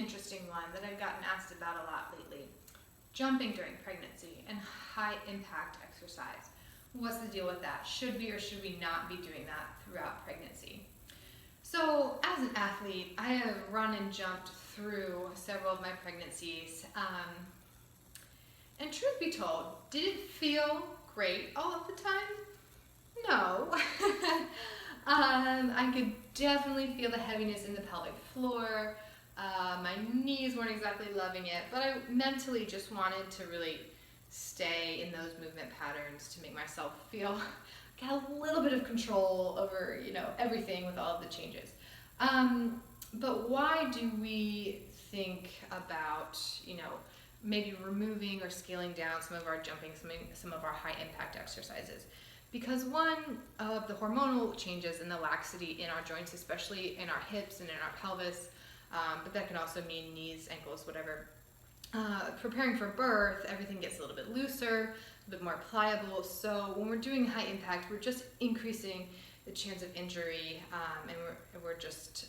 interesting one that I've gotten asked about a lot lately. Jumping during pregnancy and high impact exercise. What's the deal with that? Should we or should we not be doing that throughout pregnancy? So as an athlete, I have run and jumped through several of my pregnancies. And truth be told, did it feel great all of the time? No. I could definitely feel the heaviness in the pelvic floor. My knees weren't exactly loving it, but I mentally just wanted to really stay in those movement patterns to make myself feel get a little bit of control over, everything with all of the changes. But why do we think about, maybe removing or scaling down some of our jumping, some of our high impact exercises? Because one of the hormonal changes and the laxity in our joints, especially in our hips and in our pelvis, but that can also mean knees, ankles, whatever. Preparing for birth, everything gets a little bit looser, a bit more pliable. So when we're doing high impact, we're just increasing the chance of injury, and we're just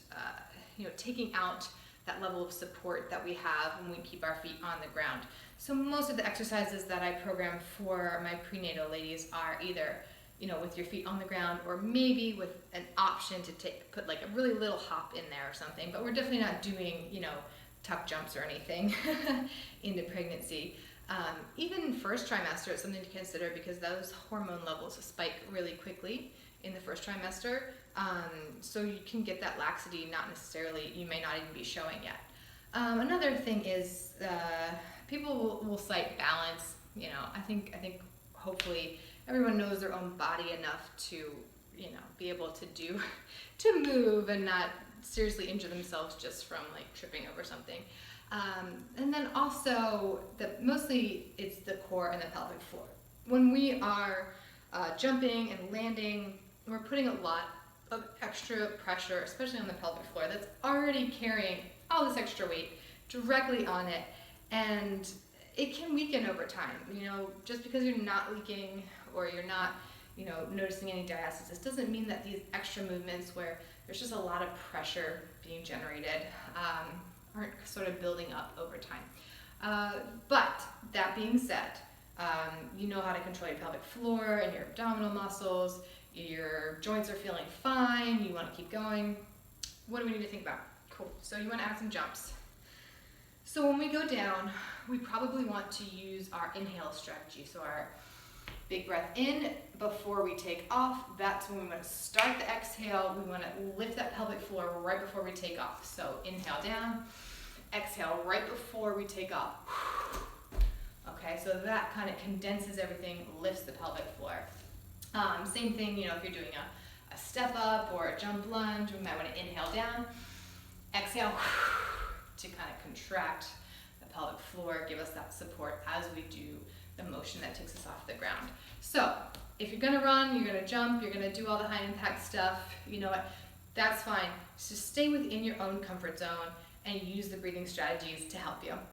taking out that level of support that we have when we keep our feet on the ground. So most of the exercises that I program for my prenatal ladies are either with your feet on the ground, or maybe with an option to put like a really little hop in there or something. But we're definitely not doing tuck jumps or anything into pregnancy. Even first trimester is something to consider, because those hormone levels spike really quickly in the first trimester. So you can get that laxity, you may not even be showing yet. Another thing is people will cite balance. I think hopefully everyone knows their own body enough to be able to move and not seriously injure themselves just from like tripping over something. And then also mostly it's the core and the pelvic floor. When we are jumping and landing, we're putting a lot of extra pressure, especially on the pelvic floor, that's already carrying all this extra weight directly on it, and it can weaken over time. Just because you're not leaking or you're not noticing any diastasis doesn't mean that these extra movements where there's just a lot of pressure being generated aren't sort of building up over time. But that being said, you know how to control your pelvic floor and your abdominal muscles. Your joints are feeling fine. You want to keep going. What do we need to think about? Cool. So you want to add some jumps. So when we go down, we probably want to use our inhale strategy. So our big breath in before we take off. That's when we want to start the exhale. We want to lift that pelvic floor right before we take off. So inhale down, exhale right before we take off. Okay, so that kind of condenses everything, lifts the pelvic floor. Same thing, if you're doing a step up or a jump lunge, we might want to inhale down, exhale to kind of contract the pelvic floor, give us that support as we do the motion that takes us off the ground. So if you're gonna run, you're gonna jump, you're gonna do all the high impact stuff, you know what, that's fine. Just stay within your own comfort zone and use the breathing strategies to help you.